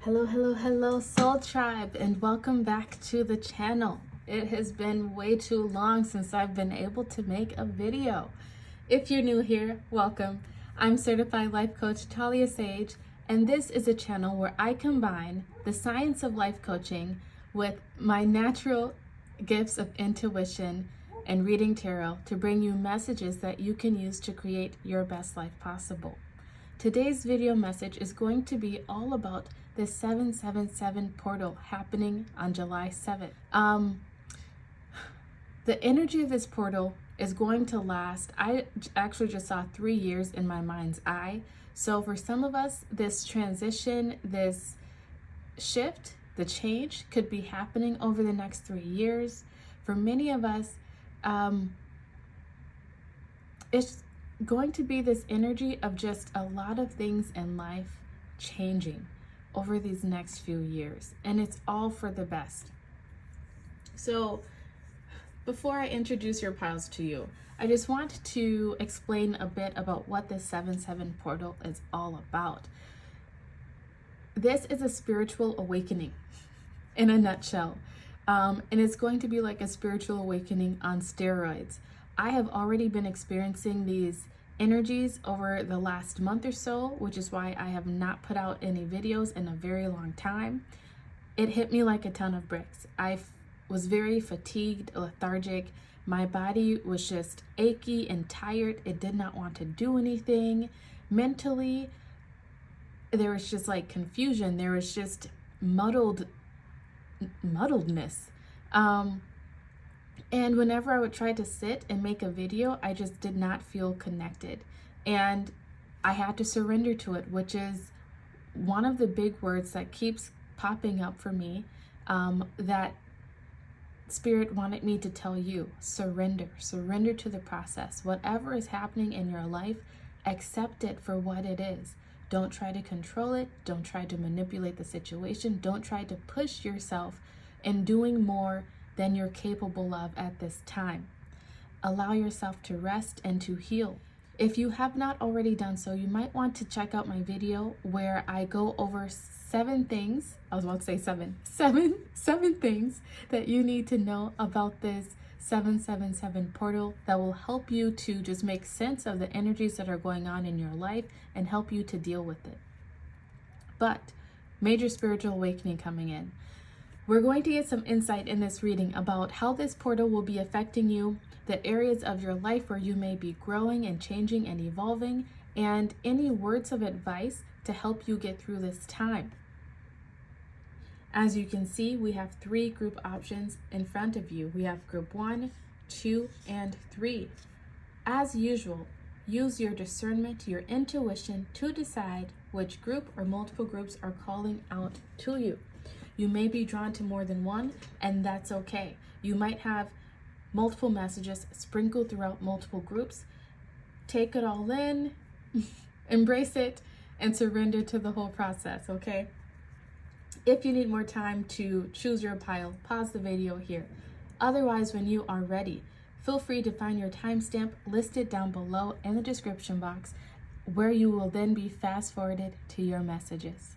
Hello, hello, hello, Soul Tribe, and welcome back to the channel. It has been way too long since I've been able to make a video. If you're new here, welcome. I'm certified life coach coachtaliasage, and this is a channel where I combine the science of life coaching with my natural gifts of intuition and reading tarot to bring you messages that you can use to create your best life possible. Today's video message is going to be all about the 777 portal happening on July 7th. The energy of this portal is going to last. I actually just saw 3 years in my mind's eye. So for some of us, this transition, this shift, the change could be happening over the next 3 years. For many of us, it's going to be this energy of just a lot of things in life changing over these next few years, and it's all for the best. So before I introduce your piles to you, I just want to explain a bit about what this 7-7 portal is all about. This is a spiritual awakening in a nutshell, and it's going to be like a spiritual awakening on steroids. I have already been experiencing these energies over the last month or so, which is why I have not put out any videos in a very long time. It hit me like a ton of bricks. I was very fatigued, lethargic. My body was just achy and tired. It did not want to do anything. Mentally, there was just like confusion. There was just muddledness. And whenever I would try to sit and make a video, I just did not feel connected. And I had to surrender to it, which is one of the big words that keeps popping up for me, that Spirit wanted me to tell you. Surrender. Surrender to the process. Whatever is happening in your life, accept it for what it is. Don't try to control it. Don't try to manipulate the situation. Don't try to push yourself in doing more than you're capable of at this time. Allow yourself to rest and to heal. If you have not already done so, you might want to check out my video where I go over 7 things. I was about to say seven things that you need to know about this 777 portal that will help you to just make sense of the energies that are going on in your life and help you to deal with it. But major spiritual awakening coming in. We're going to get some insight in this reading about how this portal will be affecting you, the areas of your life where you may be growing and changing and evolving, and any words of advice to help you get through this time. As you can see, we have 3 group options in front of you. We have group 1, 2, and 3. As usual, use your discernment, your intuition to decide which group or multiple groups are calling out to you. You may be drawn to more than one, and that's okay. You might have multiple messages sprinkled throughout multiple groups. Take it all in, embrace it, and surrender to the whole process, okay? If you need more time to choose your pile, pause the video here. Otherwise, when you are ready, feel free to find your timestamp listed down below in the description box, where you will then be fast-forwarded to your messages.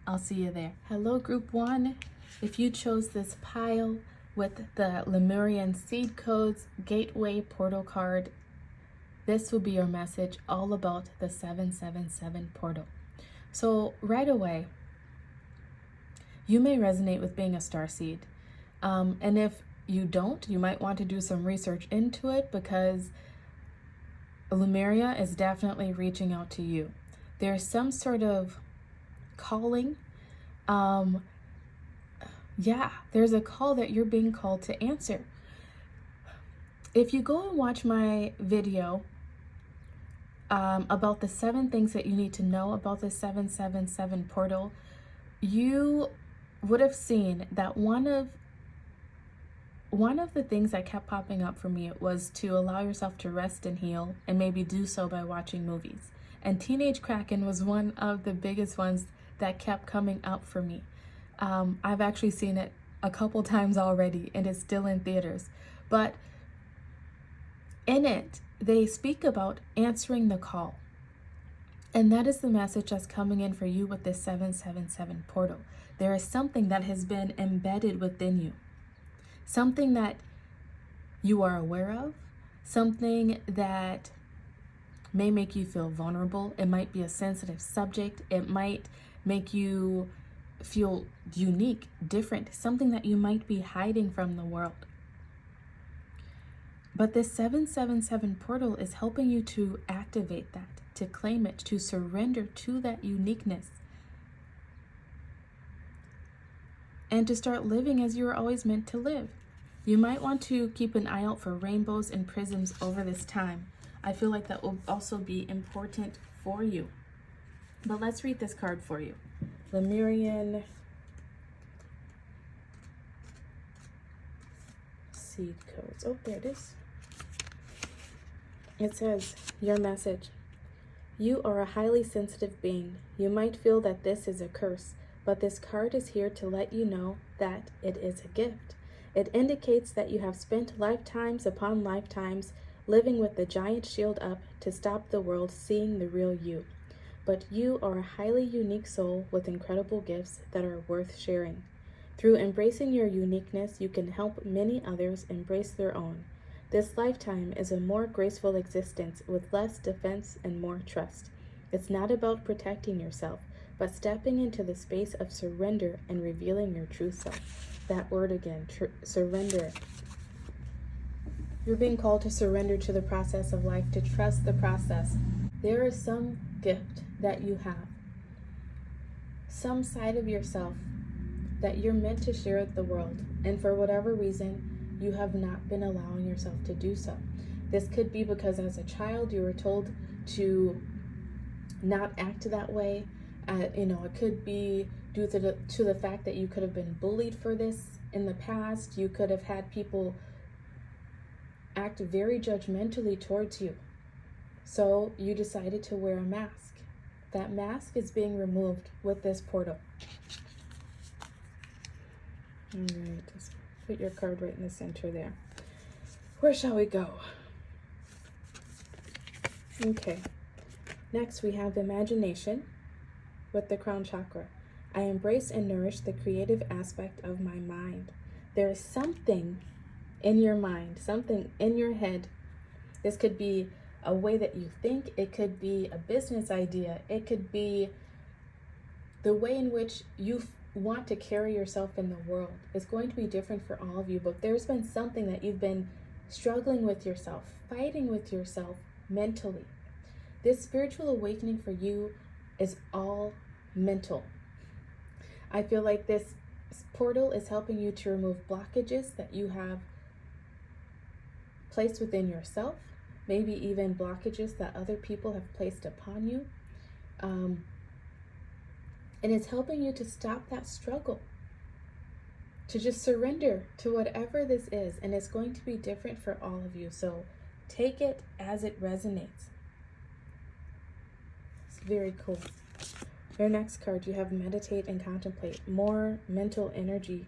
I'll see you there. Hello, group 1. If you chose this pile with the Lemurian seed codes, gateway portal card, this will be your message all about the 777 portal. So right away, you may resonate with being a starseed. And if you don't, you might want to do some research into it, because Lemuria is definitely reaching out to you. There's some sort of calling. There's a call that you're being called to answer. If you go and watch my video about the 7 things that you need to know about the 777 portal, you would have seen that one of the things that kept popping up for me was to allow yourself to rest and heal, and maybe do so by watching movies. And Teenage Kraken was one of the biggest ones that kept coming up for me. I've actually seen it a couple times already, and it's still in theaters. But in it, they speak about answering the call. And that is the message that's coming in for you with this 777 portal. There is something that has been embedded within you, something that you are aware of, something that may make you feel vulnerable. It might be a sensitive subject. It might make you feel unique, different, something that you might be hiding from the world. But this 777 portal is helping you to activate that, to claim it, to surrender to that uniqueness, and to start living as you were always meant to live. You might want to keep an eye out for rainbows and prisms over this time. I feel like that will also be important for you. But let's read this card for you. Lemurian seed codes. Oh, there it is. It says, your message. You are a highly sensitive being. You might feel that this is a curse, but this card is here to let you know that it is a gift. It indicates that you have spent lifetimes upon lifetimes living with the giant shield up to stop the world seeing the real you. But you are a highly unique soul with incredible gifts that are worth sharing. Through embracing your uniqueness, you can help many others embrace their own. This lifetime is a more graceful existence with less defense and more trust. It's not about protecting yourself, but stepping into the space of surrender and revealing your true self. That word again, surrender. You're being called to surrender to the process of life, to trust the process. There is some gift that you have, some side of yourself that you're meant to share with the world, and for whatever reason, you have not been allowing yourself to do so. This could be because as a child you were told to not act that way. It could be due to the fact that you could have been bullied for this in the past. You could have had people act very judgmentally towards you. So you decided to wear a mask. That mask is being removed with this portal. All right, just put your card right in the center there. Where shall we go? Okay. Next, we have imagination with the crown chakra. I embrace and nourish the creative aspect of my mind. There is something in your mind, something in your head. This could be a way that you think. It could be a business idea. It could be the way in which you want to carry yourself in the world. It's going to be different for all of you, but there's been something that you've been struggling with yourself, fighting with yourself mentally. This spiritual awakening for you is all mental. I feel like this portal is helping you to remove blockages that you have placed within yourself, maybe even blockages that other people have placed upon you. And it's helping you to stop that struggle, to just surrender to whatever this is. And it's going to be different for all of you. So take it as it resonates. It's very cool. Your next card, you have meditate and contemplate. More mental energy.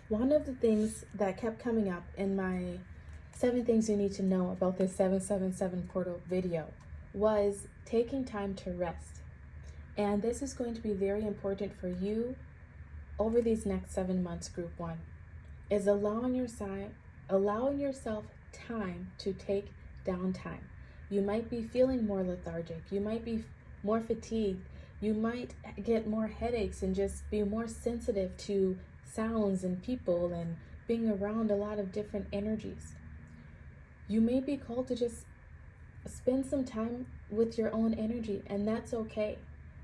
One of the things that kept coming up in my 7 things you need to know about this 777 portal video was taking time to rest. And this is going to be very important for you over these next 7 months, group 1, is allowing yourself time to take downtime. You might be feeling more lethargic. You might be more fatigued. You might get more headaches and just be more sensitive to sounds and people and being around a lot of different energies. You may be called to just spend some time with your own energy, and that's okay.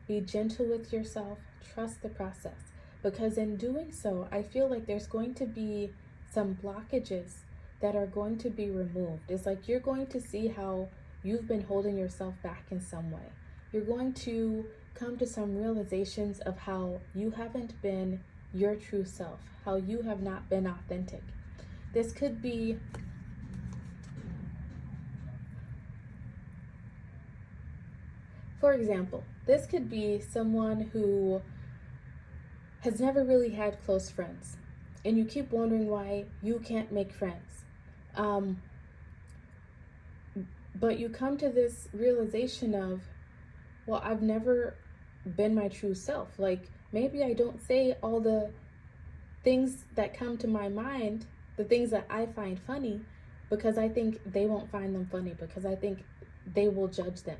Be gentle with yourself. Trust the process, because in doing so, I feel like there's going to be some blockages that are going to be removed. It's like you're going to see how you've been holding yourself back in some way. You're going to come to some realizations of how you haven't been your true self, how you have not been authentic. This could be for example, this could be someone who has never really had close friends, and you keep wondering why you can't make friends. But you come to this realization of, well, I've never been my true self. Like, maybe I don't say all the things that come to my mind, the things that I find funny, because I think they won't find them funny, because I think they will judge them.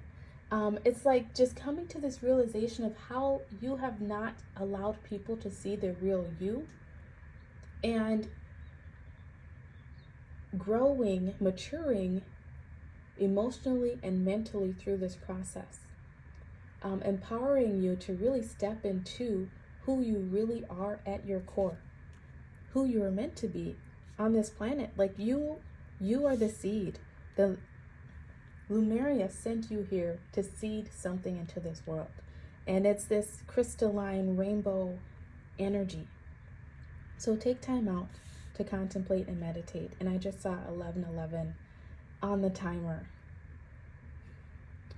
It's like just coming to this realization of how you have not allowed people to see the real you, and growing, maturing emotionally and mentally through this process, empowering you to really step into who you really are at your core, who you are meant to be on this planet. Like you are the seed. The Lumeria sent you here to seed something into this world. And it's this crystalline rainbow energy. So take time out to contemplate and meditate. And I just saw 11:11 on the timer.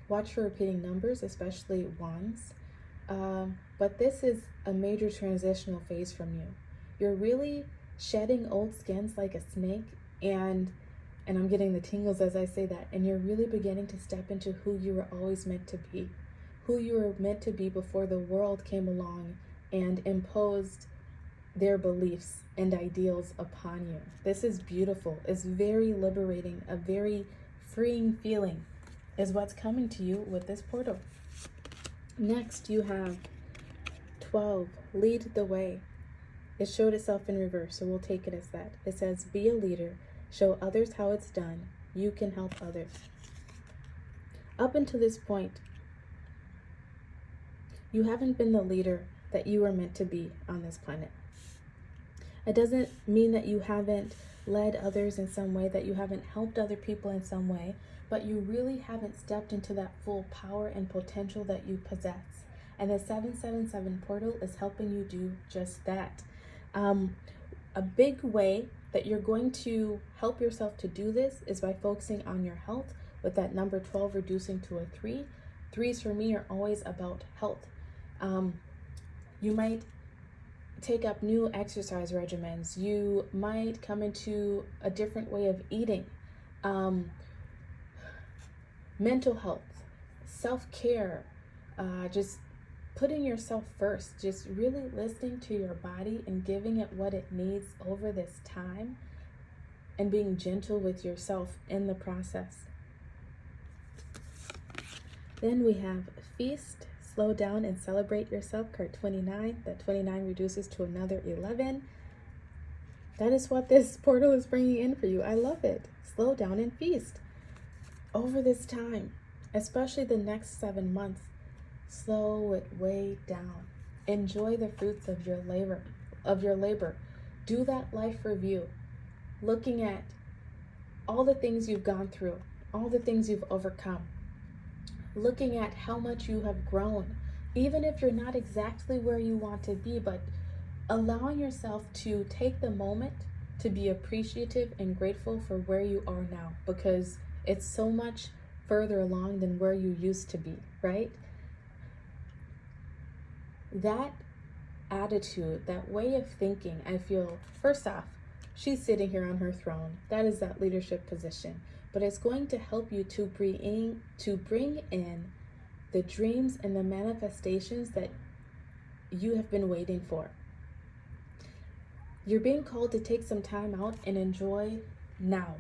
Watch for repeating numbers, especially ones. But this is a major transitional phase from you. You're really shedding old skins like a snake, and I'm getting the tingles as I say that, and you're really beginning to step into who you were always meant to be, who you were meant to be before the world came along and imposed their beliefs and ideals upon you. This is beautiful. It's very liberating. A very freeing feeling is what's coming to you with this portal. Next, you have 12, lead the way. It showed itself in reverse, so we'll take it as that. It says, be a leader, show others how it's done. You can help others. Up until this point, you haven't been the leader that you were meant to be on this planet. It doesn't mean that you haven't led others in some way, that you haven't helped other people in some way, but you really haven't stepped into that full power and potential that you possess. And the 777 portal is helping you do just that. A big way that you're going to help yourself to do this is by focusing on your health, with that number 12 reducing to a 3. 3s for me are always about health. You might take up new exercise regimens. You might come into a different way of eating. Mental health, self-care, just putting yourself first, just really listening to your body and giving it what it needs over this time, and being gentle with yourself in the process. Then we have feast, slow down and celebrate yourself, card 29. That 29 reduces to another 11. That is what this portal is bringing in for you. I love it. Slow down and feast. Over this time, especially the next 7 months, slow it way down. Enjoy the fruits of your labor. Do that life review, looking at all the things you've gone through, all the things you've overcome, looking at how much you have grown, even if you're not exactly where you want to be, but allowing yourself to take the moment to be appreciative and grateful for where you are now, because it's so much further along than where you used to be, right? That attitude, that way of thinking, I feel, first off, she's sitting here on her throne. That is that leadership position. But it's going to help you to bring in the dreams and the manifestations that you have been waiting for. You're being called to take some time out and enjoy now.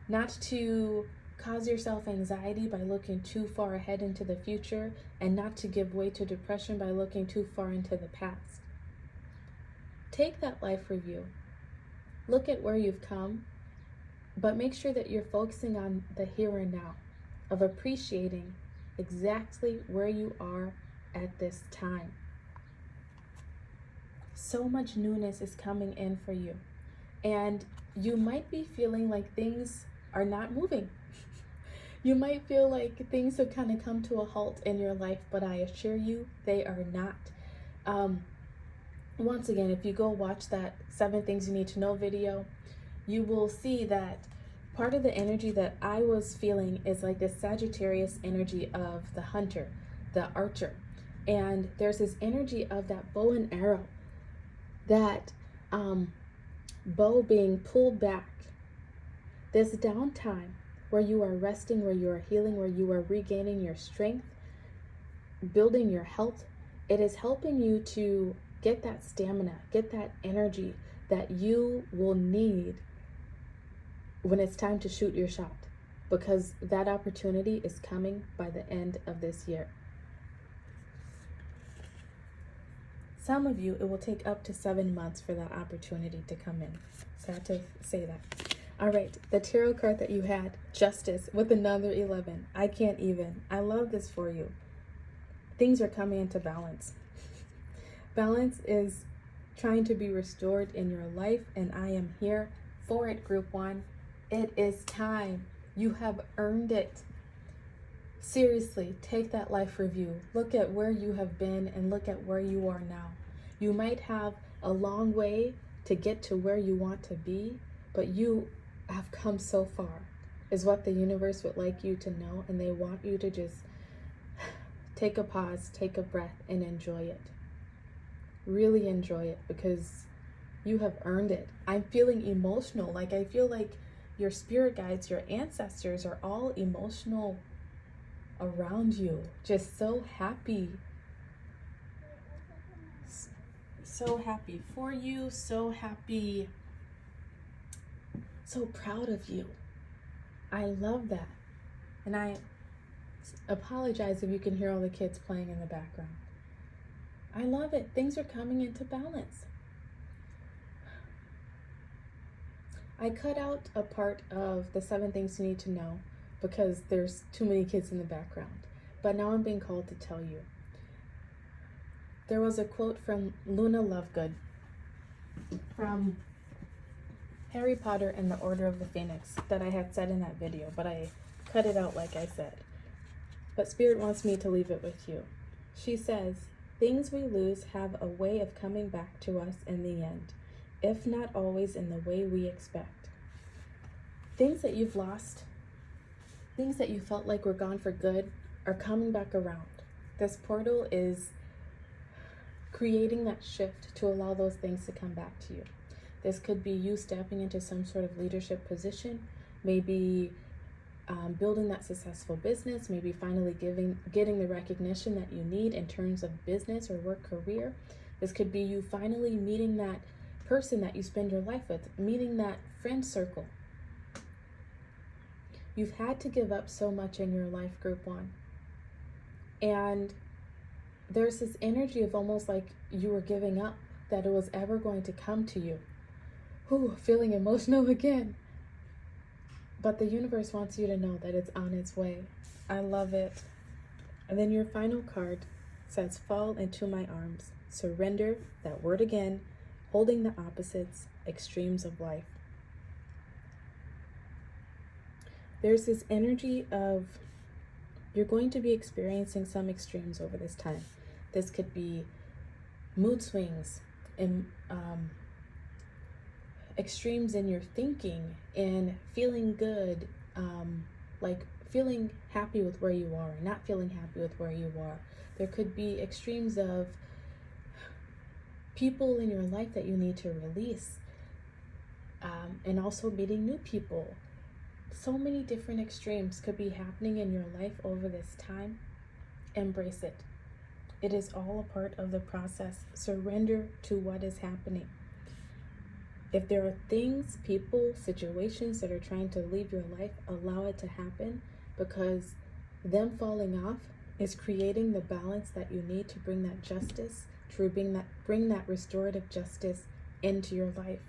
Not to cause yourself anxiety by looking too far ahead into the future, and not to give way to depression by looking too far into the past. Take that life review. Look at where you've come, but make sure that you're focusing on the here and now, of appreciating exactly where you are at this time. So much newness is coming in for you, and you might be feeling like things are not moving. You might feel like things have kind of come to a halt in your life, but I assure you they are not. Once again, if you go watch that 7 Things You Need to Know video, you will see that part of the energy that I was feeling is like this Sagittarius energy of the hunter, the archer. And there's this energy of that bow and arrow, that bow being pulled back This downtime where you are resting, where you are healing, where you are regaining your strength, building your health, it is helping you to get that stamina, get that energy that you will need when it's time to shoot your shot, because that opportunity is coming by the end of this year. Some of you, it will take up to 7 months for that opportunity to come in. So I have to say that. All right, the tarot card that you had, Justice, with another 11. I can't even. I love this for you. Things are coming into balance. Balance is trying to be restored in your life, and I am here for it, Group 1. It is time. You have earned it. Seriously, take that life review. Look at where you have been and look at where you are now. You might have a long way to get to where you want to be, but you have come so far, is what the universe would like you to know, and they want you to just take a pause, take a breath, and enjoy it. Really enjoy it, because you have earned it. I'm feeling emotional. Like, I feel like your spirit guides, your ancestors are all emotional around you. Just so happy. So happy for you. So happy. So proud of you. I love that. And I apologize if you can hear all the kids playing in the background. I love it. Things are coming into balance. I cut out a part of the 7 things you need to know because there's too many kids in the background. But now I'm being called to tell you. There was a quote from Luna Lovegood from Harry Potter and the Order of the Phoenix that I had said in that video, but I cut it out like I said. But Spirit wants me to leave it with you. She says, "Things we lose have a way of coming back to us in the end, if not always in the way we expect." Things that you've lost, things that you felt like were gone for good, are coming back around. This portal is creating that shift to allow those things to come back to you. This could be you stepping into some sort of leadership position, maybe building that successful business, maybe finally getting the recognition that you need in terms of business or work career. This could be you finally meeting that person that you spend your life with, meeting that friend circle. You've had to give up so much in your life, Group 1. And there's this energy of almost like you were giving up, that it was ever going to come to you. Ooh, feeling emotional again. But the universe wants you to know that it's on its way. I love it. And then your final card says, "Fall into my arms." Surrender, that word again, holding the opposites, extremes of life. There's this energy of you're going to be experiencing some extremes over this time. This could be mood swings and extremes in your thinking and feeling good, like feeling happy with where you are, not feeling happy with where you are. There could be extremes of people in your life that you need to release, and also meeting new people. So many different extremes could be happening in your life over this time. Embrace it. It is all a part of the process. Surrender to what is happening. If there are things, people, situations that are trying to leave your life, allow it to happen, because them falling off is creating the balance that you need to bring that justice, to bring that restorative justice into your life.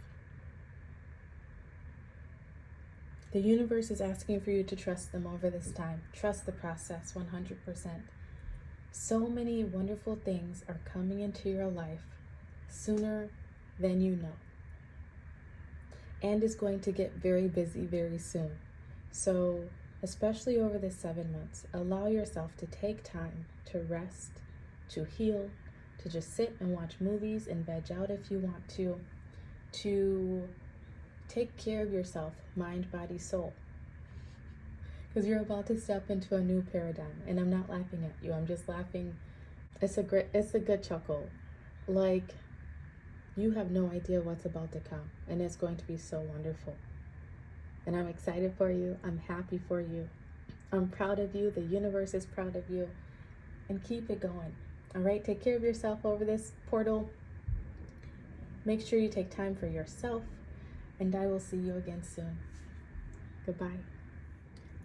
The universe is asking for you to trust them over this time. Trust the process 100%. So many wonderful things are coming into your life sooner than you know. And is going to get very busy very soon. So, especially over the 7 months, allow yourself to take time to rest, to heal, to just sit and watch movies and veg out if you want to take care of yourself, mind, body, soul. Because you're about to step into a new paradigm. And I'm not laughing at you. I'm just laughing. It's a good chuckle. Like, you have no idea what's about to come. And it's going to be so wonderful. And I'm excited for you. I'm happy for you. I'm proud of you. The universe is proud of you. And keep it going. All right, take care of yourself over this portal. Make sure you take time for yourself. And I will see you again soon. Goodbye.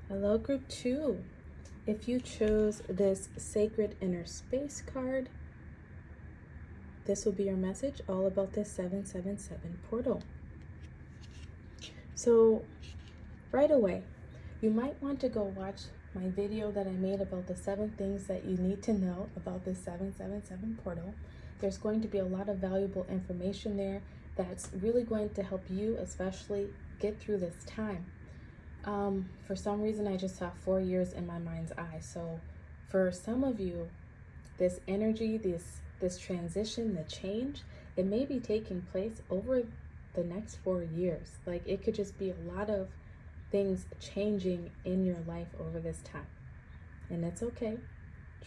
Hello, group 2. If you chose this Sacred Inner Space card, this will be your message all about this 777 portal. So right away, you might want to go watch my video that I made about the 7 things that you need to know about this 777 portal. There's going to be a lot of valuable information there that's really going to help you especially get through this time. For some reason, I just saw 4 years in my mind's eye. So for some of you, this energy, this transition, the change, it may be taking place over the next 4 years. Like, it could just be a lot of things changing in your life over this time. And it's okay.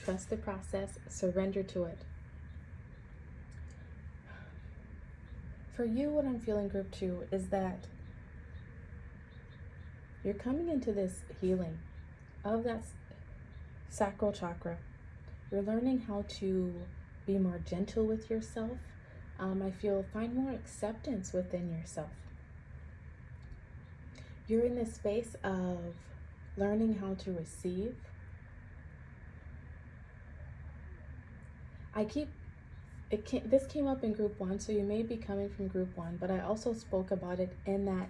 Trust the process, surrender to it. For you, what I'm feeling, group 2, is that you're coming into this healing of that sacral chakra. You're learning how to be more gentle with yourself. I feel find more acceptance within yourself. You're in this space of learning how to receive. This came up in group 1, so you may be coming from group 1, but I also spoke about it in that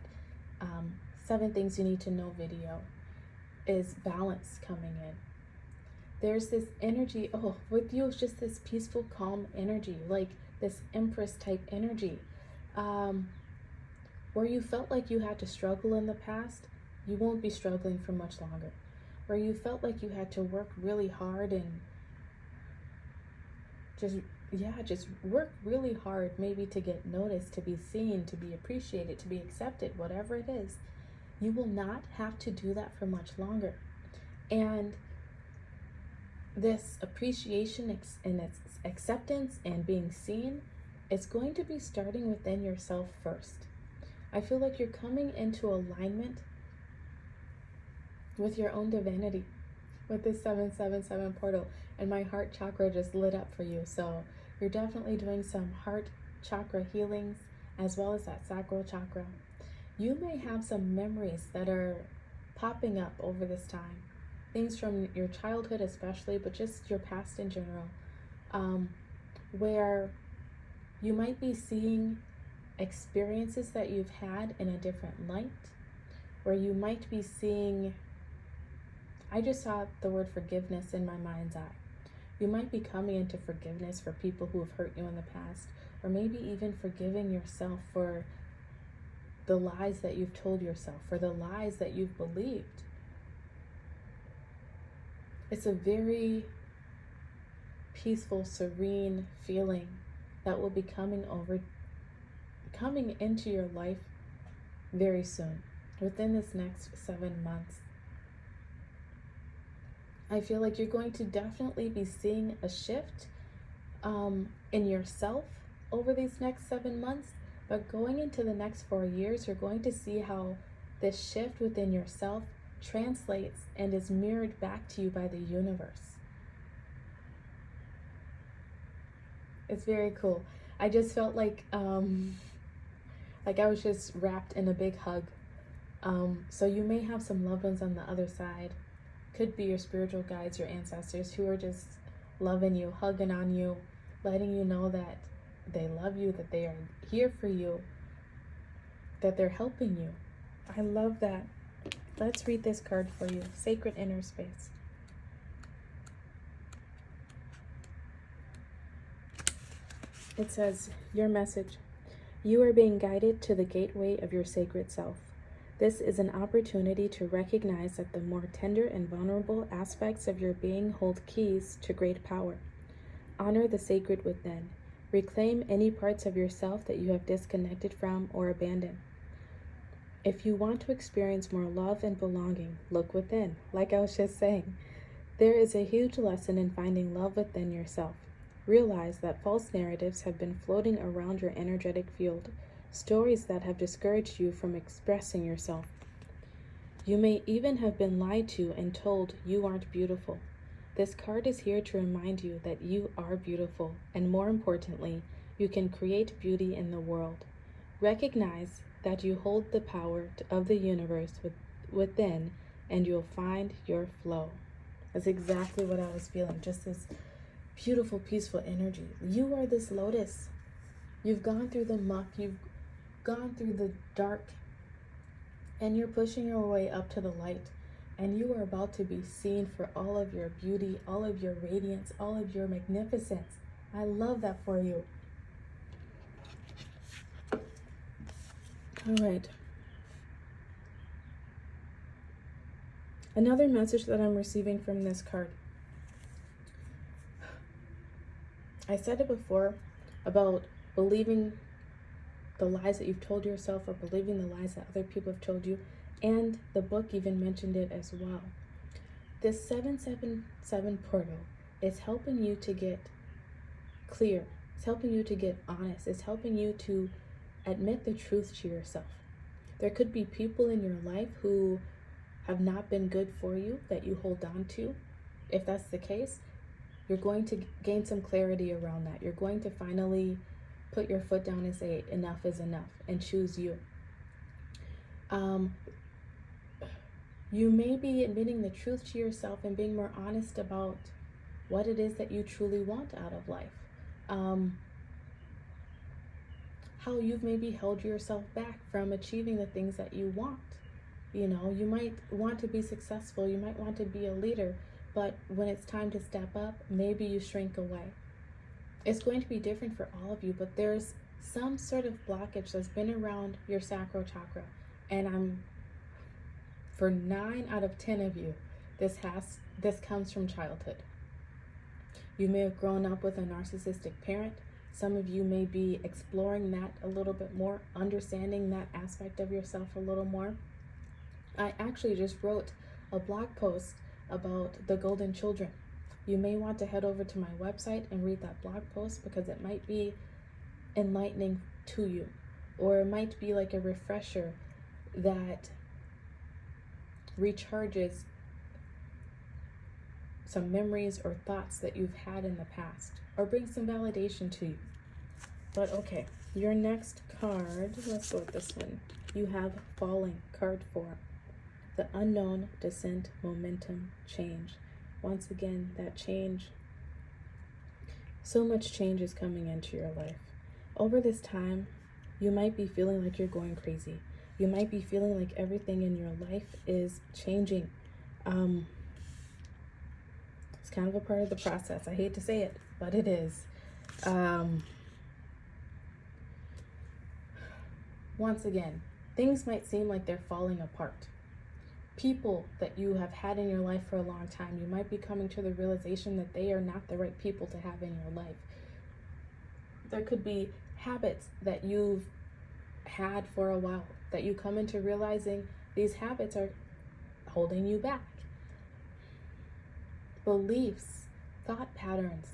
7 things you need to know video, is balance coming in. There's this energy, with you, it's just this peaceful, calm energy, like this Empress type energy. Where you felt like you had to struggle in the past, you won't be struggling for much longer. Where you felt like you had to work really hard and just work really hard, maybe to get noticed, to be seen, to be appreciated, to be accepted, whatever it is, you will not have to do that for much longer. And this appreciation and its acceptance and being seen, it's going to be starting within yourself first. I feel like you're coming into alignment with your own divinity with this 777 portal, and my heart chakra just lit up for you. So you're definitely doing some heart chakra healings as well as that sacral chakra. You may have some memories that are popping up over this time, things from your childhood especially, but just your past in general, where you might be seeing experiences that you've had in a different light, where you might be seeing, I just saw the word forgiveness in my mind's eye. You might be coming into forgiveness for people who have hurt you in the past, or maybe even forgiving yourself for the lies that you've told yourself, for the lies that you've believed. It's a very peaceful, serene feeling that will be coming into your life very soon, within this next 7 months. I feel like you're going to definitely be seeing a shift in yourself over these next 7 months, but going into the next 4 years, you're going to see how this shift within yourself translates and is mirrored back to you by the universe. It's very cool. I just felt like I was just wrapped in a big hug. So you may have some loved ones on the other side. Could be your spiritual guides, your ancestors, who are just loving you, hugging on you, letting you know that they love you, that they are here for you, that they're helping you. I love that. Let's read this card for you. Sacred Inner Space. It says, your message. You are being guided to the gateway of your sacred self. This is an opportunity to recognize that the more tender and vulnerable aspects of your being hold keys to great power. Honor the sacred within. Reclaim any parts of yourself that you have disconnected from or abandoned. If you want to experience more love and belonging, look within. Like I was just saying, there is a huge lesson in finding love within yourself. Realize that false narratives have been floating around your energetic field, stories that have discouraged you from expressing yourself. You may even have been lied to and told you aren't beautiful. This card is here to remind you that you are beautiful, and more importantly, you can create beauty in the world. Recognize that you hold the power of the universe within, and you'll find your flow. That's exactly what I was feeling, just this beautiful, peaceful energy. You are this lotus. You've gone through the muck, you've gone through the dark, and you're pushing your way up to the light. And you are about to be seen for all of your beauty, all of your radiance, all of your magnificence. I love that for you. All right. Another message that I'm receiving from this card. I said it before about believing the lies that you've told yourself, or believing the lies that other people have told you, and the book even mentioned it as well. This 777 portal is helping you to get clear. It's helping you to get honest. It's helping you to admit the truth to yourself. There could be people in your life who have not been good for you that you hold on to. If that's the case, you're going to gain some clarity around that. You're going to finally put your foot down and say enough is enough and choose you. You may be admitting the truth to yourself and being more honest about what it is that you truly want out of life. How you've maybe held yourself back from achieving the things that you want. You know, you might want to be successful, you might want to be a leader, but when it's time to step up, maybe you shrink away. It's going to be different for all of you, but there's some sort of blockage that's been around your sacral chakra. And for 9 out of 10 of you, this comes from childhood. You may have grown up with a narcissistic parent. Some of you may be exploring that a little bit more, understanding that aspect of yourself a little more. I actually just wrote a blog post about the golden children. You may want to head over to my website and read that blog post, because it might be enlightening to you, or it might be like a refresher that recharges some memories or thoughts that you've had in the past, or brings some validation to you. But okay, your next card, let's go with this one. You have Falling, card 4. The unknown, descent, momentum, change. Once again, that change. So much change is coming into your life. Over this time, you might be feeling like you're going crazy. You might be feeling like everything in your life is changing. It's kind of a part of the process. I hate to say it, but it is. Once again, things might seem like they're falling apart. People that you have had in your life for a long time, you might be coming to the realization that they are not the right people to have in your life. There could be habits that you've had for a while that you come into realizing these habits are holding you back. Beliefs, thought patterns.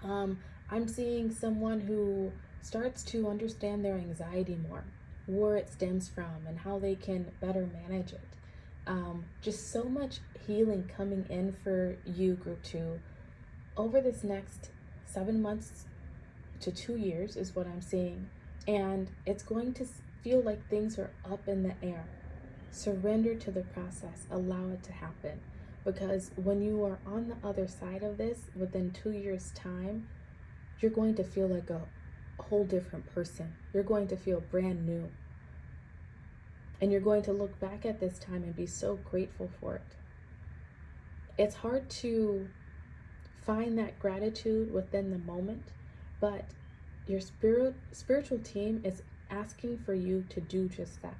I'm seeing someone who starts to understand their anxiety more, where it stems from, and how they can better manage it. Just so much healing coming in for you, group 2, over this next 7 months to 2 years is what I'm seeing. And it's going to feel like things are up in the air. Surrender to the process. Allow it to happen. Because when you are on the other side of this, within 2 years' time, you're going to feel like a whole different person. You're going to feel brand new. And you're going to look back at this time and be so grateful for it. It's hard to find that gratitude within the moment, but your spiritual team is asking for you to do just that,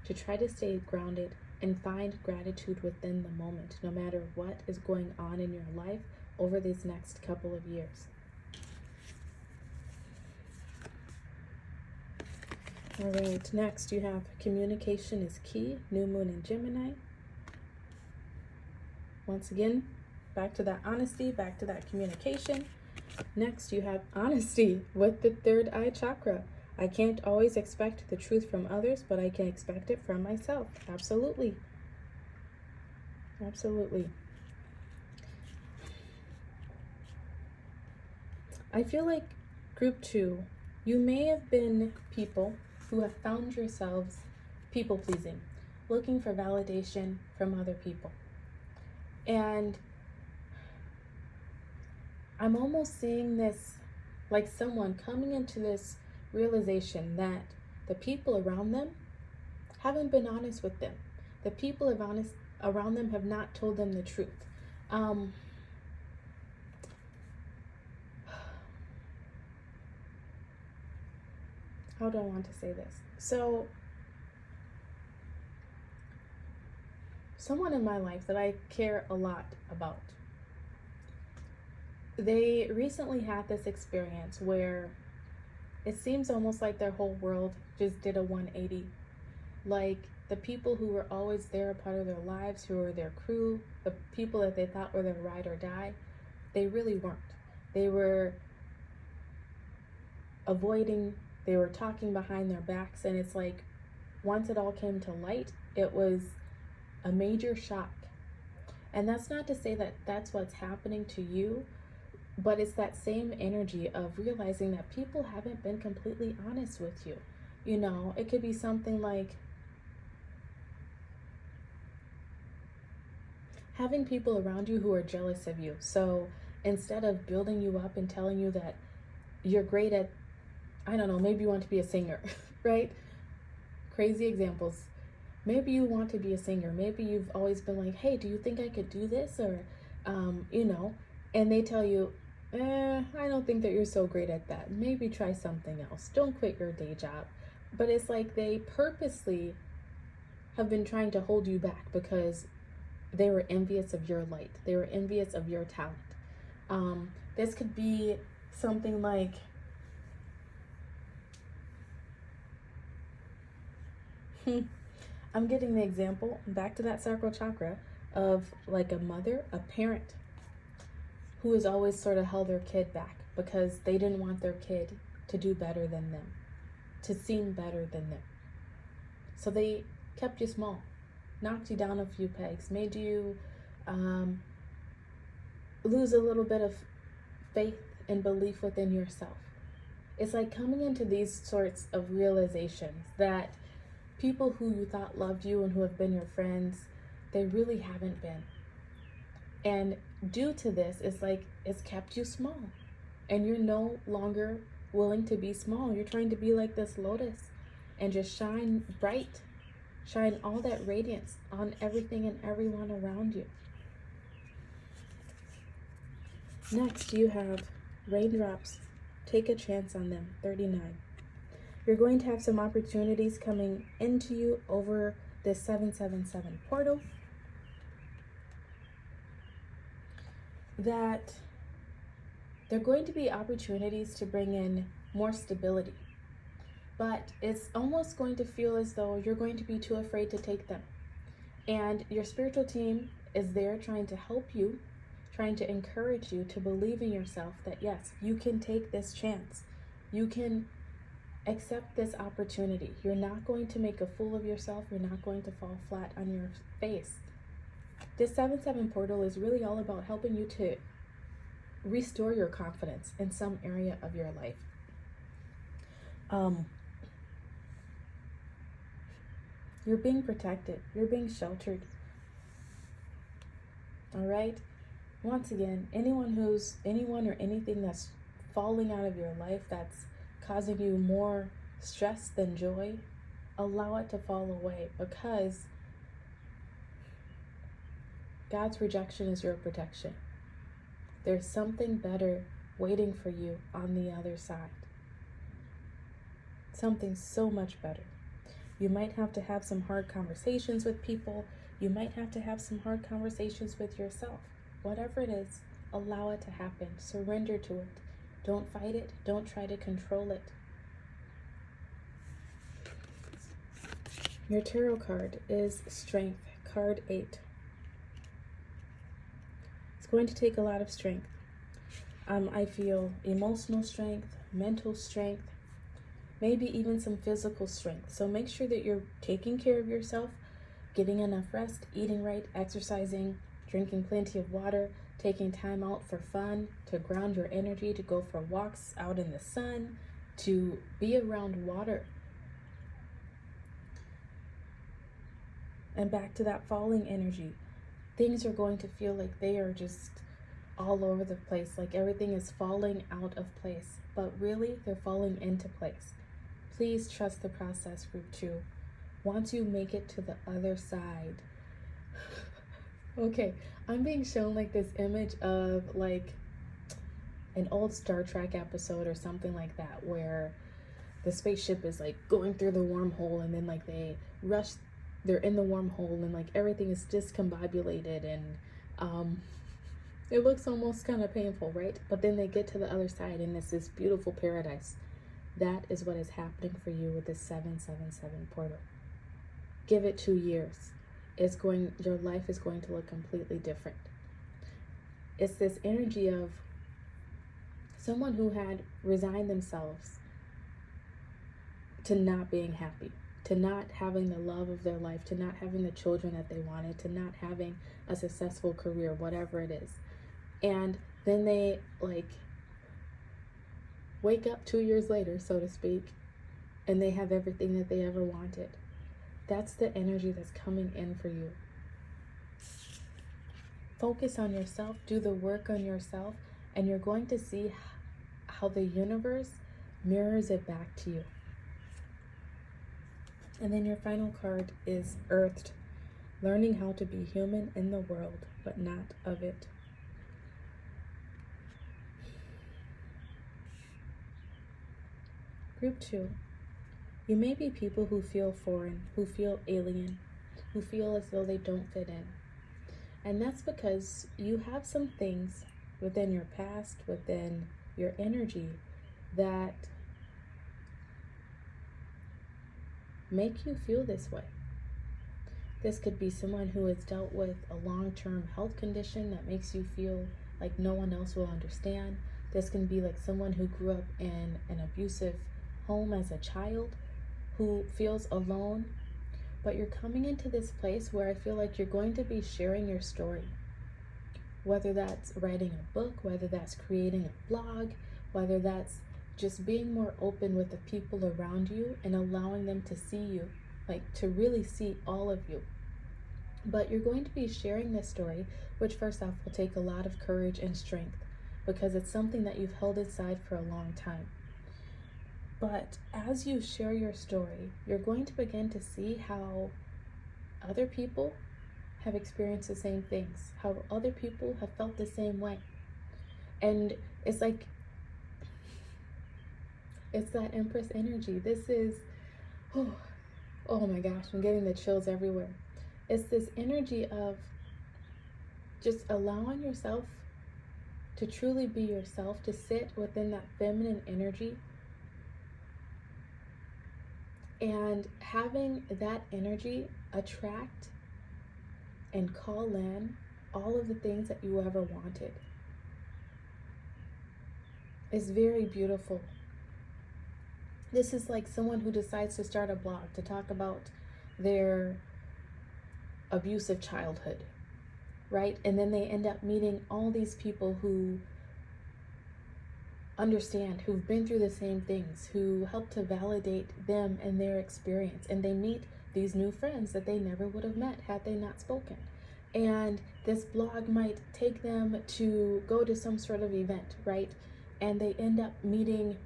to try to stay grounded and find gratitude within the moment, no matter what is going on in your life over these next couple of years. All right, next you have communication is key, new moon in Gemini. Once again, back to that honesty, back to that communication. Next, you have honesty with the third eye chakra. I can't always expect the truth from others, but I can expect it from myself. Absolutely. Absolutely. I feel like group 2, you may have been people who have found yourselves people pleasing, looking for validation from other people. And I'm almost seeing this like someone coming into this realization that the people around them haven't been honest with them. The people around them have not told them the truth. How do I want to say this? So, someone in my life that I care a lot about, they recently had this experience where it seems almost like their whole world just did a 180. Like the people who were always there, a part of their lives, who were their crew, the people that they thought were their ride or die, they really weren't. They were avoiding, they were talking behind their backs, and it's like once it all came to light, it was a major shock. And that's not to say that that's what's happening to you, but it's that same energy of realizing that people haven't been completely honest with you. You know, it could be something like having people around you who are jealous of you. So instead of building you up and telling you that you're great at, I don't know, maybe you want to be a singer, right? Crazy examples. Maybe you want to be a singer. Maybe you've always been like, hey, do you think I could do this? Or, and they tell you, I don't think that you're so great at that. Maybe try something else. Don't quit your day job. But it's like they purposely have been trying to hold you back because they were envious of your light. They were envious of your talent. This could be something like, I'm getting the example, back to that sacral chakra, of like a mother, a parent, who has always sort of held their kid back because they didn't want their kid to do better than them, to seem better than them. So they kept you small, knocked you down a few pegs, made you lose a little bit of faith and belief within yourself. It's like coming into these sorts of realizations that people who you thought loved you and who have been your friends, they really haven't been. And due to this, it's like it's kept you small. And you're no longer willing to be small. You're trying to be like this lotus and just shine bright. Shine all that radiance on everything and everyone around you. Next, you have raindrops. Take a chance on them, 39. You're going to have some opportunities coming into you over this 777 portal that they're going to be opportunities to bring in more stability. But it's almost going to feel as though you're going to be too afraid to take them. And your spiritual team is there trying to help you, trying to encourage you to believe in yourself that yes, you can take this chance. You can accept this opportunity. You're not going to make a fool of yourself. You're not going to fall flat on your face. This 7-7 portal is really all about helping you to restore your confidence in some area of your life. You're being protected. You're being sheltered. All right? Once again, anyone or anything that's falling out of your life that's causing you more stress than joy, allow it to fall away, because God's rejection is your protection. There's something better waiting for you on the other side. Something so much better. You might have to have some hard conversations with people. You might have to have some hard conversations with yourself. Whatever it is, allow it to happen. Surrender to it. Don't fight it. Don't try to control it. Your tarot card is Strength, card 8. It's going to take a lot of strength. I feel emotional strength, mental strength, maybe even some physical strength. So make sure that you're taking care of yourself, getting enough rest, eating right, exercising, drinking plenty of water, taking time out for fun, to ground your energy, to go for walks out in the sun, to be around water. And back to that falling energy. Things are going to feel like they are just all over the place, like everything is falling out of place, but really they're falling into place. Please trust the process, group 2. Once you make it to the other side. Okay, I'm being shown like this image of like an old Star Trek episode or something like that, where the spaceship is like going through the wormhole, and then like they're in the wormhole, and like everything is discombobulated, and it looks almost kind of painful, right? But then they get to the other side, and it's this beautiful paradise. That is what is happening for you with this 777 portal. Give it 2 years. Your life is going to look completely different. It's this energy of someone who had resigned themselves to not being happy, to not having the love of their life, to not having the children that they wanted, to not having a successful career, whatever it is. And then they like wake up 2 years later, so to speak, and they have everything that they ever wanted. That's the energy that's coming in for you. Focus on yourself, do the work on yourself, and you're going to see how the universe mirrors it back to you. And then your final card is Earthed, learning how to be human in the world, but not of it. Group 2. You may be people who feel foreign, who feel alien, who feel as though they don't fit in. And that's because you have some things within your past, within your energy, that make you feel this way. This could be someone who has dealt with a long-term health condition that makes you feel like no one else will understand. This can be like someone who grew up in an abusive home as a child, who feels alone. But you're coming into this place where I feel like you're going to be sharing your story. Whether that's writing a book, whether that's creating a blog, whether that's just being more open with the people around you and allowing them to see you, like to really see all of you. But you're going to be sharing this story, which first off will take a lot of courage and strength, because it's something that you've held inside for a long time. But as you share your story, you're going to begin to see how other people have experienced the same things, how other people have felt the same way. And it's like, it's that Empress energy. This is, oh my gosh, I'm getting the chills everywhere. It's this energy of just allowing yourself to truly be yourself, to sit within that feminine energy, and having that energy attract and call in all of the things that you ever wanted. It's very beautiful. This is like someone who decides to start a blog to talk about their abusive childhood, right? And then they end up meeting all these people who understand, who've been through the same things, who help to validate them and their experience. And they meet these new friends that they never would have met had they not spoken. And this blog might take them to go to some sort of event, right? And they end up meeting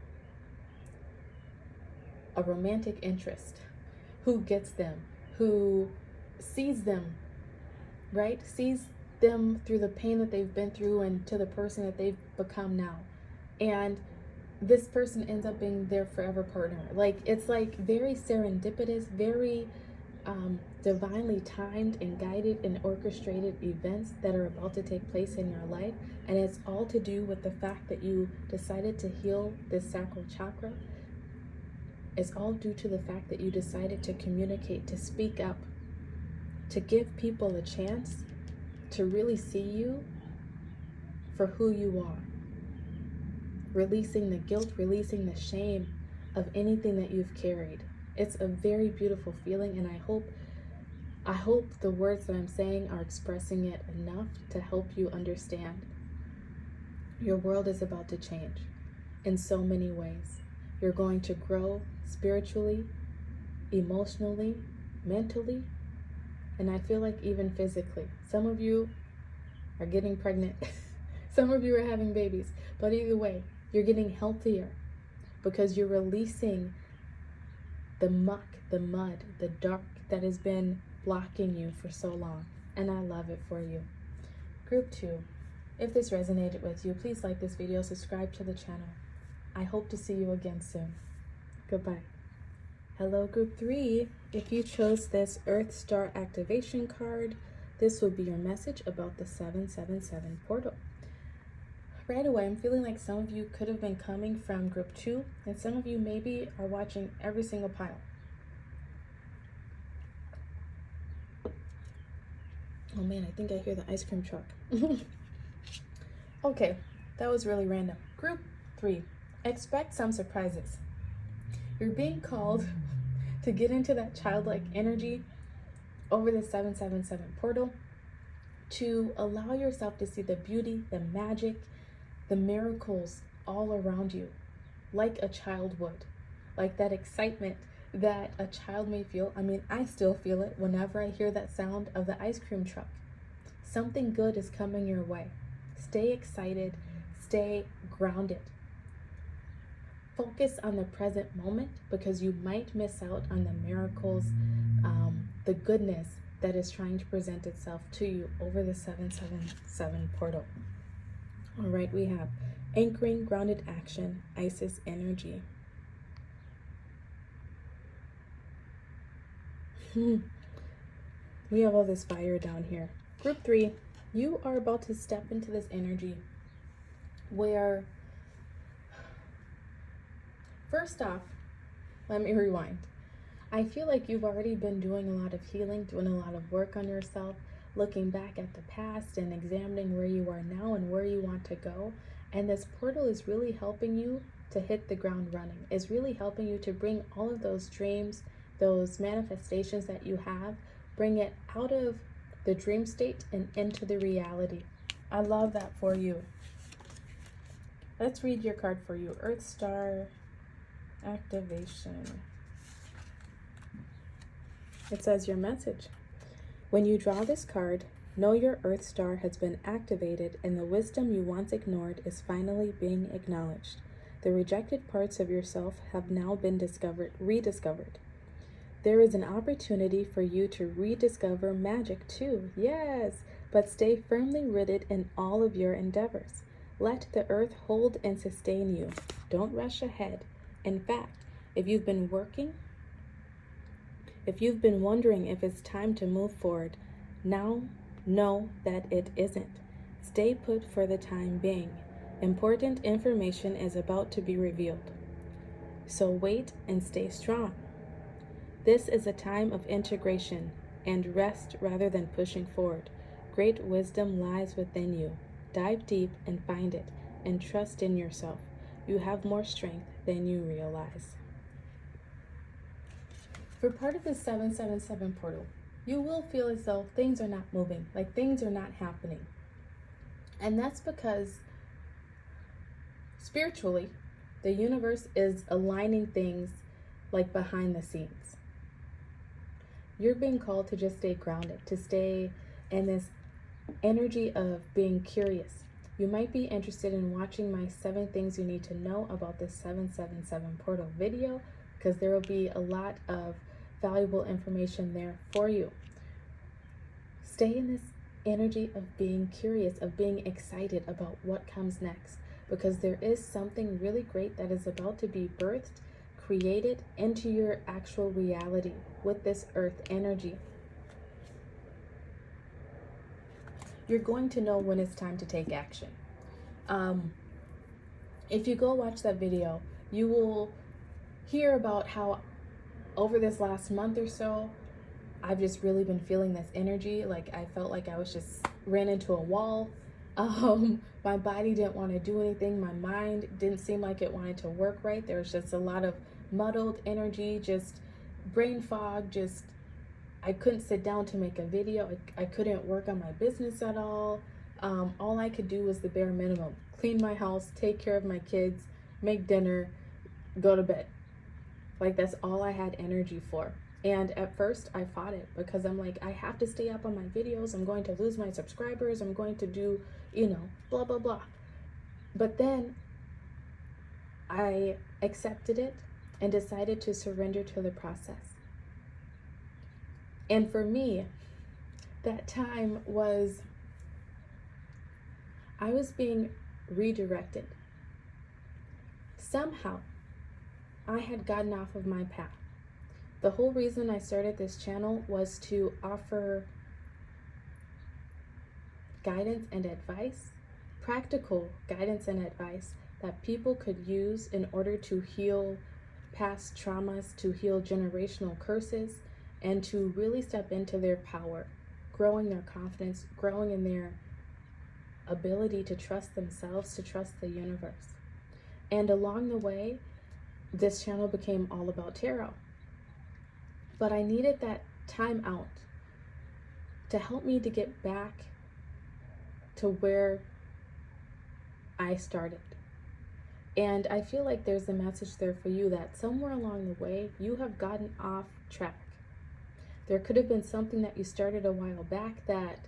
a romantic interest who gets them, who sees them, right? Sees them through the pain that they've been through and to the person that they've become now. And this person ends up being their forever partner. Like, it's like very serendipitous, very divinely timed and guided and orchestrated events that are about to take place in your life. And it's all to do with the fact that you decided to heal this sacral chakra. It's all due to the fact that you decided to communicate, to speak up, to give people a chance to really see you for who you are. Releasing the guilt, releasing the shame of anything that you've carried. It's a very beautiful feeling, and I hope the words that I'm saying are expressing it enough to help you understand. Your world is about to change in so many ways. You're going to grow spiritually, emotionally, mentally, and I feel like even physically. Some of you are getting pregnant. Some of you are having babies. But either way, you're getting healthier because you're releasing the muck, the mud, the dark that has been blocking you for so long. And I love it for you. Group 2, if this resonated with you, please like this video, subscribe to the channel. I hope to see you again soon. Goodbye. Hello, Group 3. If you chose this Earth Star activation card, this will be your message about the 777 portal. Right away, I'm feeling like some of you could have been coming from Group 2, and some of you maybe are watching every single pile. Oh man, I think I hear the ice cream truck. Okay, that was really random. Group 3, expect some surprises. You're being called to get into that childlike energy over the 777 portal, to allow yourself to see the beauty, the magic, the miracles all around you, like a child would, like that excitement that a child may feel. I mean, I still feel it whenever I hear that sound of the ice cream truck. Something good is coming your way. Stay excited, stay grounded. Focus on the present moment because you might miss out on the miracles, the goodness that is trying to present itself to you over the 777 portal. All right, we have anchoring, grounded action, Isis energy. We have all this fire down here. Group 3, you are about to step into this energy where, first off, let me rewind. I feel like you've already been doing a lot of healing, doing a lot of work on yourself, looking back at the past and examining where you are now and where you want to go. And this portal is really helping you to hit the ground running. It's really helping you to bring all of those dreams, those manifestations that you have, bring it out of the dream state and into the reality. I love that for you. Let's read your card for you. Earth Star activation. It says your message. When you draw this card, know your Earth Star has been activated and the wisdom you once ignored is finally being acknowledged. The rejected parts of yourself have now been rediscovered. There is an opportunity for you to rediscover magic too, yes, but stay firmly rooted in all of your endeavors. Let the earth hold and sustain you. Don't rush ahead. In fact, if you've been wondering if it's time to move forward, now know that it isn't. Stay put for the time being. Important information is about to be revealed. So wait and stay strong. This is a time of integration and rest rather than pushing forward. Great wisdom lies within you. Dive deep and find it, and trust in yourself. You have more strength than you realize. For part of the 777 portal, you will feel as though things are not moving, like things are not happening. And that's because spiritually, the universe is aligning things like behind the scenes. You're being called to just stay grounded, to stay in this energy of being curious. You might be interested in watching my 7 things you need to know about the 777 portal video, because there will be a lot of valuable information there for you. Stay in this energy of being curious, of being excited about what comes next, because there is something really great that is about to be birthed, created into your actual reality with this earth energy. You're going to know when it's time to take action. If you go watch that video, you will hear about how over this last month or so, I've just really been feeling this energy. Like I felt like I was just ran into a wall. My body didn't want to do anything. My mind didn't seem like it wanted to work right. There was just a lot of muddled energy, just brain fog, just I couldn't sit down to make a video. I couldn't work on my business at all. All I could do was the bare minimum. Clean my house, take care of my kids, make dinner, go to bed. Like, that's all I had energy for. And at first I fought it because I'm like, I have to stay up on my videos. I'm going to lose my subscribers. I'm going to do, blah, blah, blah. But then I accepted it and decided to surrender to the process. And for me, that time was, I was being redirected. Somehow, I had gotten off of my path. The whole reason I started this channel was to offer guidance and advice, practical guidance and advice that people could use in order to heal past traumas, to heal generational curses, and to really step into their power, growing their confidence, growing in their ability to trust themselves, to trust the universe. And along the way, this channel became all about tarot. But I needed that time out to help me to get back to where I started. And I feel like there's a message there for you that somewhere along the way, you have gotten off track. There could have been something that you started a while back that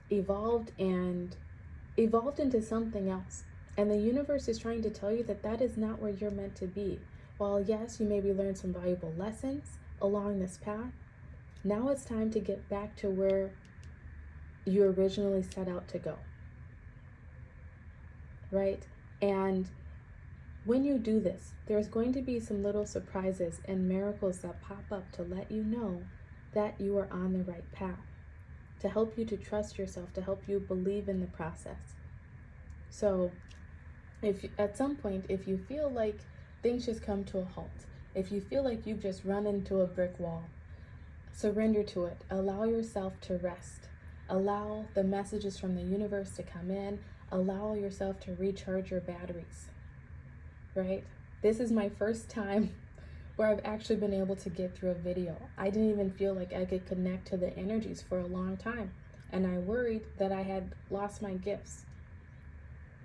evolved into something else. And the universe is trying to tell you that that is not where you're meant to be. While yes, you maybe learned some valuable lessons along this path, now it's time to get back to where you originally set out to go. Right? And when you do this, there's going to be some little surprises and miracles that pop up to let you know that you are on the right path, to help you to trust yourself, to help you believe in the process. So if at some point, if you feel like things just come to a halt, if you feel like you've just run into a brick wall, surrender to it. Allow yourself to rest. Allow the messages from the universe to come in. Allow yourself to recharge your batteries, right? This is my first time where I've actually been able to get through a video. I didn't even feel like I could connect to the energies for a long time. And I worried that I had lost my gifts.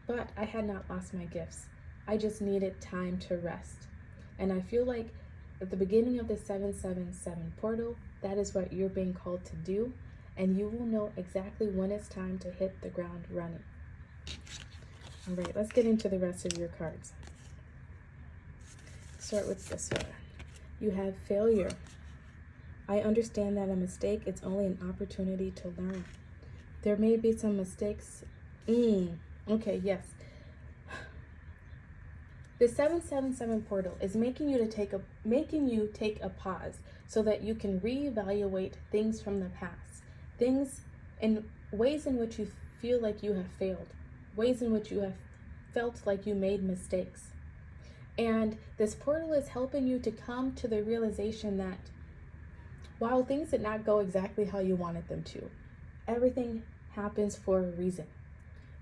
But I had not lost my gifts. I just needed time to rest. And I feel like at the beginning of the 777 portal, that is what you're being called to do. And you will know exactly when it's time to hit the ground running. All right, let's get into the rest of your cards. Start with this one. You have failure. I understand that a mistake is only an opportunity to learn. There may be some mistakes. Okay, yes. The 777 portal is making you take a pause so that you can reevaluate things from the past. Things in ways in which you feel like you have failed, ways in which you have felt like you made mistakes. And this portal is helping you to come to the realization that while things did not go exactly how you wanted them to, everything happens for a reason.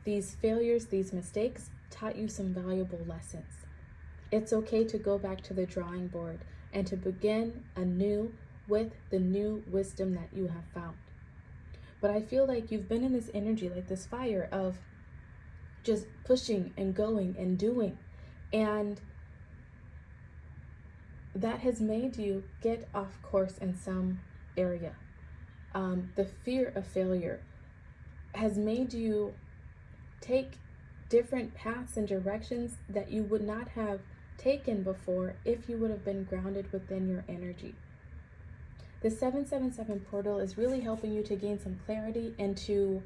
These failures, these mistakes taught you some valuable lessons. It's okay to go back to the drawing board and to begin anew with the new wisdom that you have found. But I feel like you've been in this energy, like this fire of just pushing and going and doing. And that has made you get off course in some area. The fear of failure has made you take different paths and directions that you would not have taken before if you would have been grounded within your energy. The 777 portal is really helping you to gain some clarity into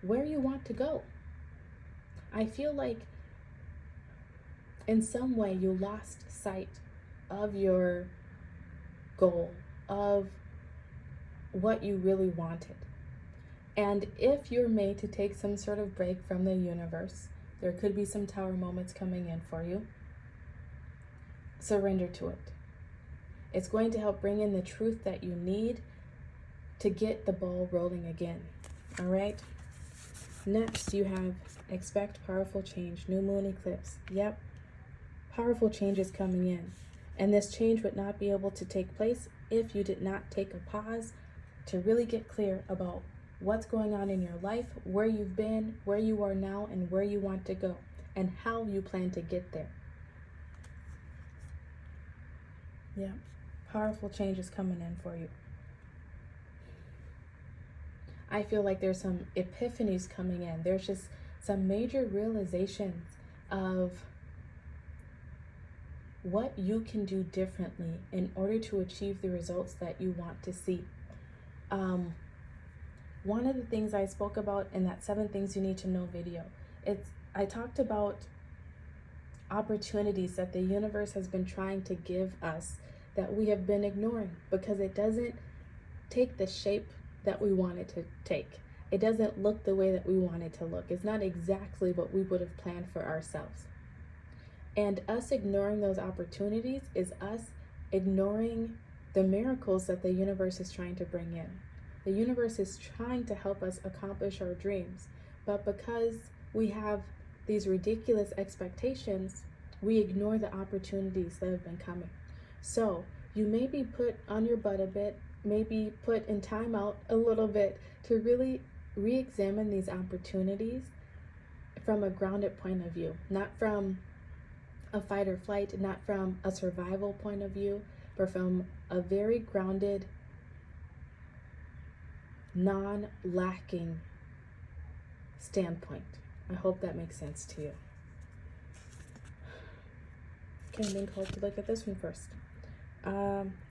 where you want to go. I feel like in some way you lost sight of your goal, of what you really wanted. And if you're made to take some sort of break from the universe, there could be some tower moments coming in for you. Surrender to it. It's going to help bring in the truth that you need to get the ball rolling again. All right? Next, you have expect powerful change, new moon eclipse. Yep. powerful change is coming in. And this change would not be able to take place if you did not take a pause to really get clear about what's going on in your life, where you've been, where you are now, and where you want to go, and how you plan to get there. Yeah, powerful change is coming in for you. I feel like there's some epiphanies coming in. There's just some major realizations of what you can do differently in order to achieve the results that you want to see. One of the things I spoke about in that 7 Things You Need to Know video, I talked about opportunities that the universe has been trying to give us that we have been ignoring because it doesn't take the shape that we want it to take. It doesn't look the way that we want it to look. It's not exactly what we would have planned for ourselves. And us ignoring those opportunities is us ignoring the miracles that the universe is trying to bring in. The universe is trying to help us accomplish our dreams, but because we have these ridiculous expectations, we ignore the opportunities that have been coming. So you may be put on your butt a bit, maybe put in timeout a little bit to really re-examine these opportunities from a grounded point of view, not from a fight or flight, not from a survival point of view, but from a very grounded, non-lacking standpoint. I hope that makes sense to you. Okay, I'm being called to look at this one first.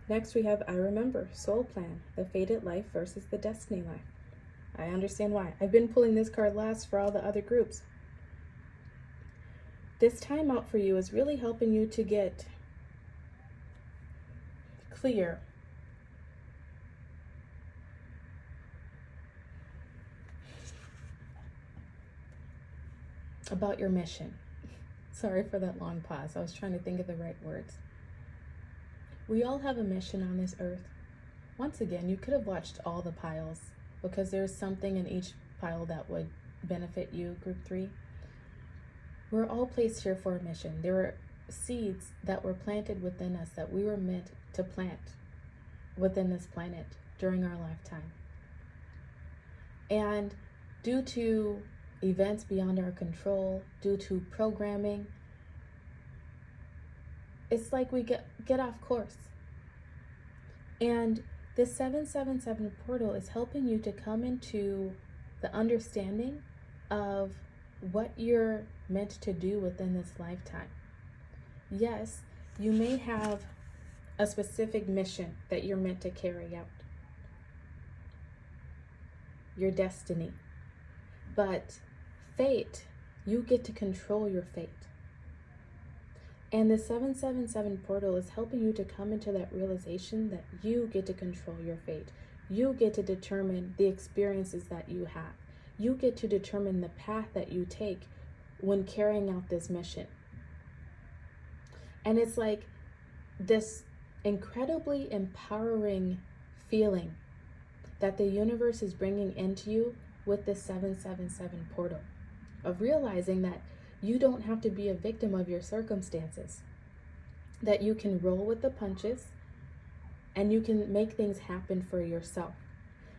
Next we have I Remember, Soul Plan, the Fated Life versus the Destiny Life. I understand why. I've been pulling this card last for all the other groups. This time out for you is really helping you to get clear about your mission. Sorry for that long pause. I was trying to think of the right words. We all have a mission on this earth. Once again, you could have watched all the piles because there's something in each pile that would benefit you, Group 3. We're all placed here for a mission. There are seeds that were planted within us that we were meant to plant within this planet during our lifetime. And due to events beyond our control, due to programming, it's like we get off course. And this 777 portal is helping you to come into the understanding of what you're meant to do within this lifetime. Yes, you may have a specific mission that you're meant to carry out, your destiny. But fate, you get to control your fate. And the 777 portal is helping you to come into that realization that you get to control your fate. You get to determine the experiences that you have. You get to determine the path that you take when carrying out this mission. And it's like this incredibly empowering feeling that the universe is bringing into you with the 777 portal, of realizing that you don't have to be a victim of your circumstances, that you can roll with the punches and you can make things happen for yourself.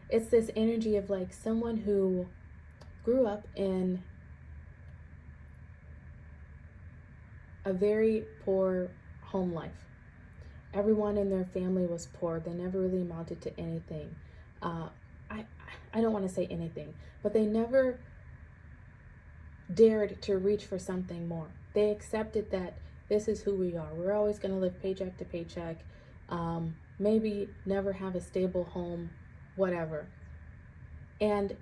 It's this energy of like someone who grew up in a very poor home life. Everyone in their family was poor. They never really amounted to anything. I don't want to say anything, but they never dared to reach for something more. They accepted that this is who we are. We're always going to live paycheck to paycheck, maybe never have a stable home, whatever. And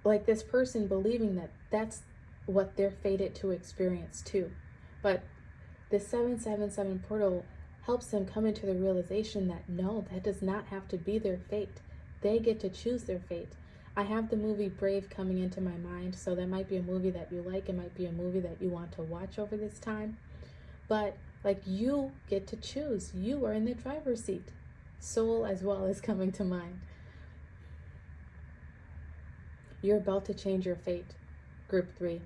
like this person believing that that's what they're fated to experience too. But the 777 portal helps them come into the realization that no, that does not have to be their fate. They get to choose their fate. I have the movie Brave coming into my mind, so that might be a movie that you like. It might be a movie that you want to watch over this time. But like, you get to choose. You are in the driver's seat. Soul as well is coming to mind. You're about to change your fate, Group 3.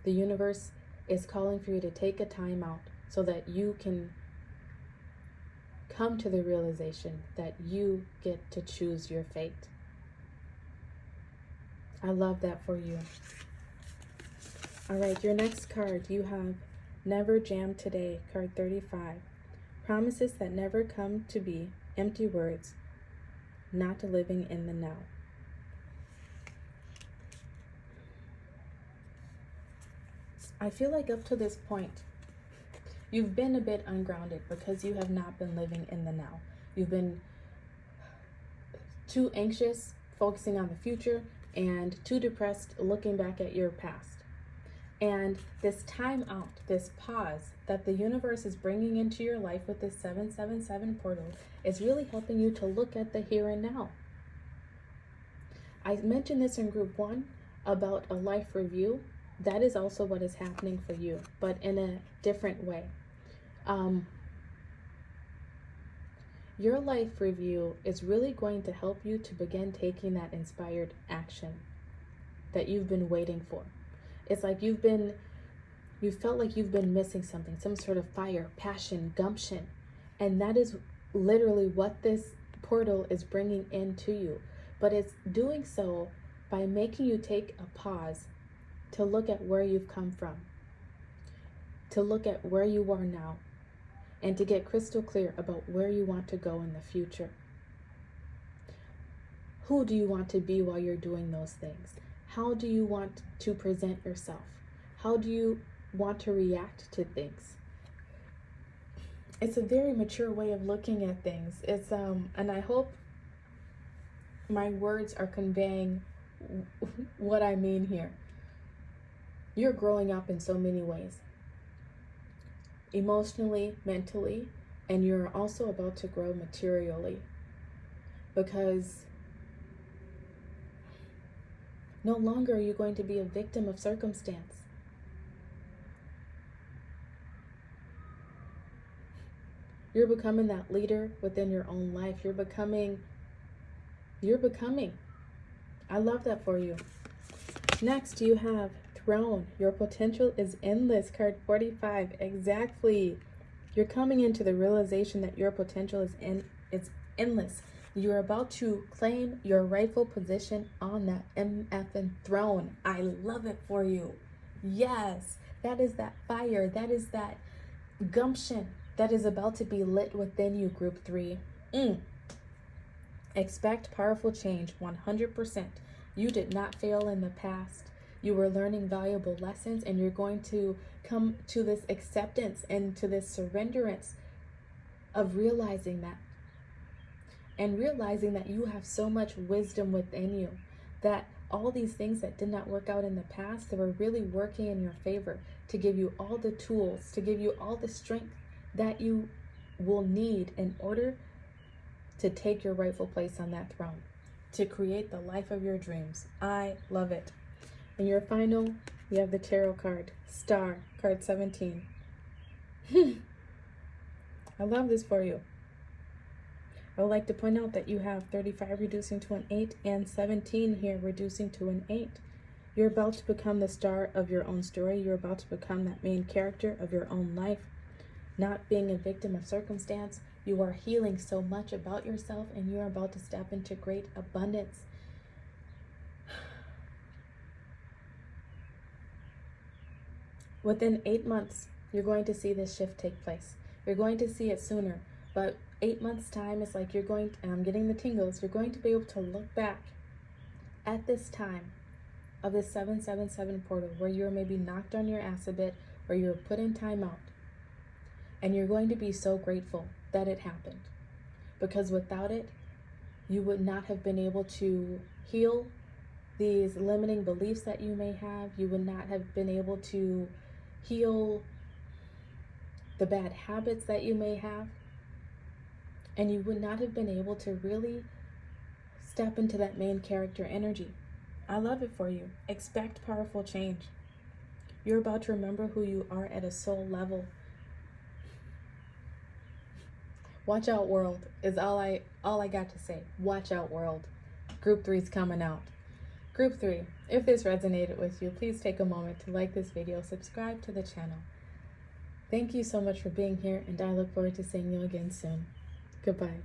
The universe is calling for you to take a time out so that you can come to the realization that you get to choose your fate. I love that for you. All right, your next card, you have Never Jam Today, card 35. Promises that never come to be, empty words, not living in the now. I feel like up to this point, you've been a bit ungrounded because you have not been living in the now. You've been too anxious, focusing on the future, and too depressed, looking back at your past. And this time out, this pause that the universe is bringing into your life with this 777 portal is really helping you to look at the here and now. I mentioned this in group 1 about a life review. That is also what is happening for you, but in a different way. Your life review is really going to help you to begin taking that inspired action that you've been waiting for. It's like you felt like you've been missing something, some sort of fire, passion, gumption. And that is literally what this portal is bringing into you. But it's doing so by making you take a pause to look at where you've come from, to look at where you are now, and to get crystal clear about where you want to go in the future. Who do you want to be while you're doing those things? How do you want to present yourself? How do you want to react to things? It's a very mature way of looking at things. It's and I hope my words are conveying what I mean here. You're growing up in so many ways. Emotionally, mentally, and you're also about to grow materially. Because no longer are you going to be a victim of circumstance. You're becoming that leader within your own life. You're becoming. I love that for you. Next, you have Throne. Your potential is endless. Card 45. Exactly. You're coming into the realization that your potential is endless. You're about to claim your rightful position on that MFN throne. I love it for you. Yes, that is that fire. That is that gumption that is about to be lit within you, group 3. Expect powerful change, 100%. You did not fail in the past. You were learning valuable lessons, and you're going to come to this acceptance and to this surrenderance of realizing that. And realizing that you have so much wisdom within you, that all these things that did not work out in the past, they were really working in your favor to give you all the tools, to give you all the strength that you will need in order to take your rightful place on that throne, to create the life of your dreams. I love it. And your final, you have the tarot card, Star, card 17. I love this for you. I would like to point out that you have 35 reducing to an 8 and 17 here reducing to an 8. You're about to become the star of your own story. You're about to become that main character of your own life. Not being a victim of circumstance. You are healing so much about yourself, and you're about to step into great abundance. Within 8 months, you're going to see this shift take place. You're going to see it sooner, but 8 months time is like you're going to, and I'm getting the tingles, you're going to be able to look back at this time of the 777 portal where you were maybe knocked on your ass a bit, or you were put in timeout, and you're going to be so grateful that it happened, because without it, you would not have been able to heal these limiting beliefs that you may have. You would not have been able to heal the bad habits that you may have. And you would not have been able to really step into that main character energy. I love it for you. Expect powerful change. You're about to remember who you are at a soul level. Watch out, world, is all I got to say. Watch out, world. Group 3's coming out. Group 3, if this resonated with you, please take a moment to like this video, subscribe to the channel. Thank you so much for being here, and I look forward to seeing you again soon. Goodbye.